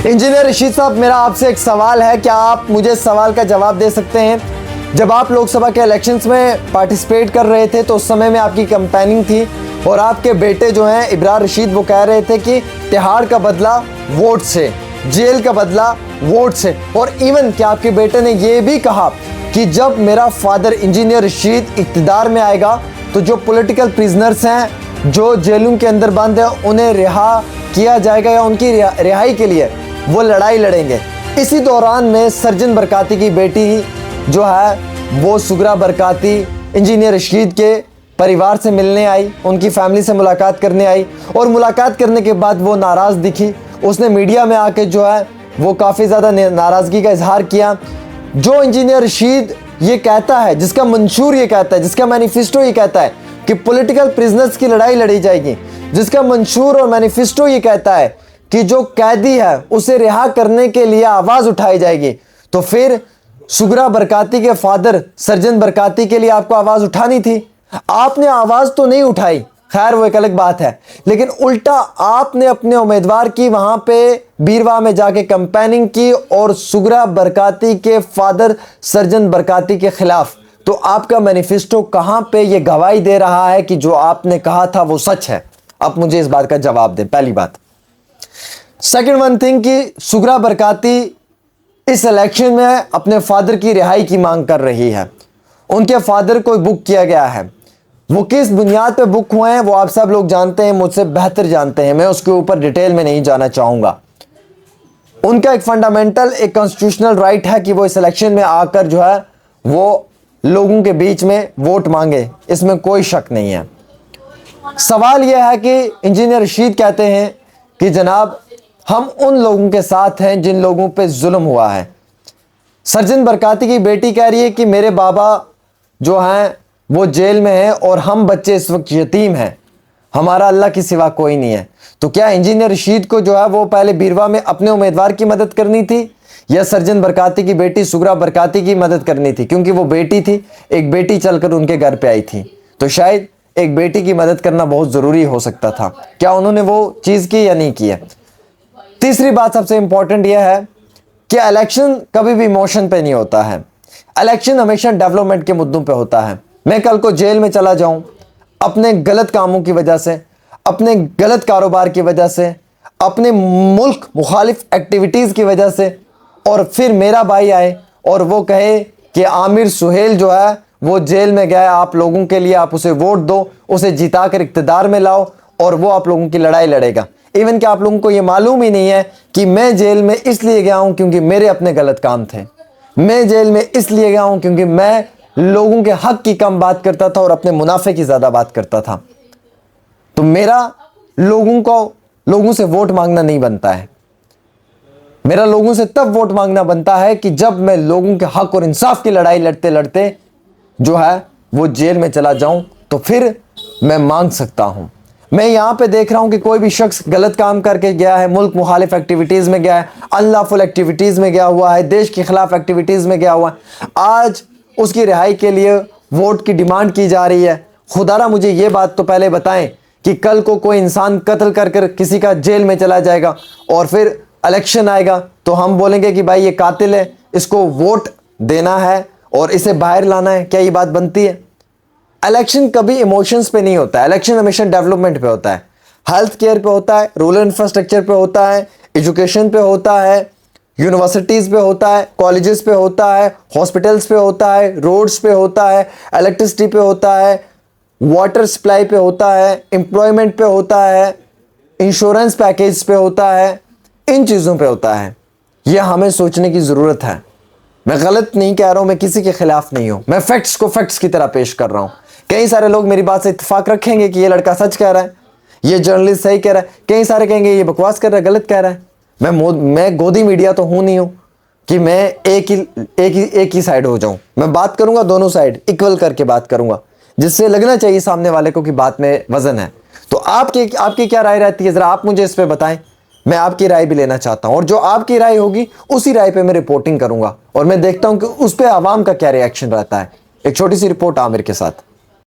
Engineer Rashid साहब, मेरा आपसे एक सवाल है, क्या आप मुझे इस सवाल का जवाब दे सकते हैं? जब आप लोकसभा के इलेक्शंस में पार्टिसिपेट कर रहे थे तो उस समय में आपकी कैंपेनिंग थी और आपके बेटे जो हैं इब्रार रशीद, वो कह रहे थे कि तिहाड़ का बदला वोट से, जेल का बदला वोट से, और इवन कि आपके बेटे ने ये भी कहा कि जब मेरा फादर इंजीनियर रशीद इक़्तिदार में आएगा तो जो पॉलिटिकल प्रिजनर्स हैं, जो जेलों के अंदर बंद हैं, उन्हें रिहा किया जाएगा या उनकी रिहाई के लिए वो लड़ाई लड़ेंगे। इसी दौरान में सर्जन बरकाती की बेटी जो है वो सुगरा बरकाती इंजीनियर रशीद के परिवार से मिलने आई, उनकी फैमिली से मुलाकात करने आई और मुलाकात करने के बाद वो नाराज़ दिखी। उसने मीडिया में आके जो है वो काफ़ी ज़्यादा नाराज़गी का इजहार किया। जो इंजीनियर रशीद ये कहता है, जिसका मंशूर ये कहता है, जिसका मैनिफेस्टो ये कहता है कि पॉलिटिकल प्रिजनर्स की लड़ाई लड़ी जाएगी, जिसका मंशूर और मैनिफेस्टो ये कहता है कि जो कैदी है उसे रिहा करने के लिए आवाज़ उठाई जाएगी, तो फिर सुगरा बरकाती के फादर सर्जन बरकाती के लिए आपको आवाज़ उठानी थी। आपने आवाज़ तो नहीं उठाई, खैर वो एक अलग बात है, लेकिन उल्टा आपने अपने उम्मीदवार की वहां पे बीरवा में जाके कैंपेनिंग की और सुगरा बरकाती के फादर सर्जन बरकाती के खिलाफ। तो आपका मैनिफेस्टो कहां पे ये गवाही दे रहा है कि जो आपने कहा था वो सच है? आप मुझे इस बात का जवाब दें, पहली बात। सेकंड वन थिंग कि सुगरा बरकाती इस इलेक्शन में अपने फादर की रिहाई की मांग कर रही है। उनके फादर को बुक किया गया है, वो किस बुनियाद पे बुक हुए हैं वो आप सब लोग जानते हैं, मुझसे बेहतर जानते हैं, मैं उसके ऊपर डिटेल में नहीं जाना चाहूँगा। उनका एक फंडामेंटल, एक कॉन्स्टिट्यूशनल राइट है कि वो इस इलेक्शन में आकर जो है वो लोगों के बीच में वोट मांगे, इसमें कोई शक नहीं है। सवाल यह है कि इंजीनियर रशीद कहते हैं कि जनाब हम उन लोगों के साथ हैं जिन लोगों पे जुल्म हुआ है। सर्जन बरकाती की बेटी कह रही है कि मेरे बाबा जो हैं वो जेल में हैं और हम बच्चे इस वक्त यतीम हैं, हमारा अल्लाह के सिवा कोई नहीं है। तो क्या इंजीनियर रशीद को जो है वो पहले बीरवा में अपने उम्मीदवार की मदद करनी थी या सर्जन बरकाती की बेटी सुगरा बरकाती की मदद करनी थी? क्योंकि वो बेटी थी, एक बेटी चलकर उनके घर पे आई थी, तो शायद एक बेटी की मदद करना बहुत ज़रूरी हो सकता था। क्या उन्होंने वो चीज़ की या नहीं की है? तीसरी बात सबसे इंपॉर्टेंट यह है कि इलेक्शन कभी भी इमोशन पे नहीं होता है, इलेक्शन हमेशा डेवलपमेंट के मुद्दों पे होता है। मैं कल को जेल में चला जाऊं अपने गलत कामों की वजह से, अपने गलत कारोबार की वजह से, अपने मुल्क मुखालिफ एक्टिविटीज़ की वजह से, और फिर मेरा भाई आए और वो कहे कि आमिर सुहेल जो है वो जेल में गया, आप लोगों के लिए आप उसे वोट दो, उसे जिता कर इक़्तिदार में लाओ और वो आप लोगों की लड़ाई लड़ेगा। इवन कि आप लोगों को ये मालूम ही नहीं है कि मैं जेल में इसलिए गया हूं क्योंकि मेरे अपने गलत काम थे, मैं जेल में इसलिए गया हूं क्योंकि मैं लोगों के हक की कम बात करता था और अपने मुनाफे की ज़्यादा बात करता था। तो मेरा लोगों से वोट मांगना नहीं बनता है, मेरा लोगों से तब वोट मांगना बनता है कि जब मैं लोगों के हक और इंसाफ की लड़ाई लड़ते लड़ते जो है वो जेल में चला जाऊं, तो फिर मैं मांग सकता हूं। मैं यहाँ पे देख रहा हूँ कि कोई भी शख्स गलत काम करके गया है, मुल्क मुखालिफ एक्टिविटीज़ में गया है, अनलॉफुल एक्टिविटीज़ में गया हुआ है, देश के खिलाफ एक्टिविटीज़ में गया हुआ है, आज उसकी रिहाई के लिए वोट की डिमांड की जा रही है। खुदारा मुझे ये बात तो पहले बताएं कि कल को कोई इंसान कत्ल कर कर किसी का जेल में चला जाएगा और फिर इलेक्शन आएगा तो हम बोलेंगे कि भाई ये कातिल है, इसको वोट देना है और इसे बाहर लाना है? क्या ये बात बनती है? इलेक्शन कभी इमोशंस पे नहीं होता है, इलेक्शन हमेशा डेवलपमेंट पे होता है, हेल्थ केयर पे होता है, रूरल इंफ्रास्ट्रक्चर पे होता है, एजुकेशन पे होता है, यूनिवर्सिटीज़ पे होता है, कॉलेजेस पे होता है, हॉस्पिटल्स पे होता है, रोड्स पे होता है, इलेक्ट्रिसिटी पे होता है, वाटर सप्लाई पे होता है, एम्प्लॉयमेंट पे होता है, इंश्योरेंस पैकेज पे होता है, इन चीज़ों पे होता है। यह हमें सोचने की ज़रूरत है। मैं गलत नहीं कह रहा हूँ, मैं किसी के खिलाफ नहीं हूँ, मैं फैक्ट्स को फैक्ट्स की तरह पेश कर रहा हूँ। कई सारे लोग मेरी बात से इत्तेफाक रखेंगे कि ये लड़का सच कह रहा है, ये जर्नलिस्ट सही कह रहा है, कई सारे कहेंगे ये बकवास कर रहा है, गलत कह रहा है। मैं गोदी मीडिया तो हूँ नहीं हूँ कि मैं एक ही साइड हो जाऊँ। मैं बात करूँगा दोनों साइड इक्वल करके बात करूँगा, जिससे लगना चाहिए सामने वाले को कि बात में वजन है। तो आपकी क्या राय रहती है, ज़रा आप मुझे इस पर बताएं, मैं आपकी राय भी लेना चाहता हूँ और जो आपकी राय होगी उसी राय पे मैं रिपोर्टिंग करूँगा और मैं देखता हूँ कि उस पर आवाम का क्या रिएक्शन रहता है। एक छोटी सी रिपोर्ट आमिर के साथ।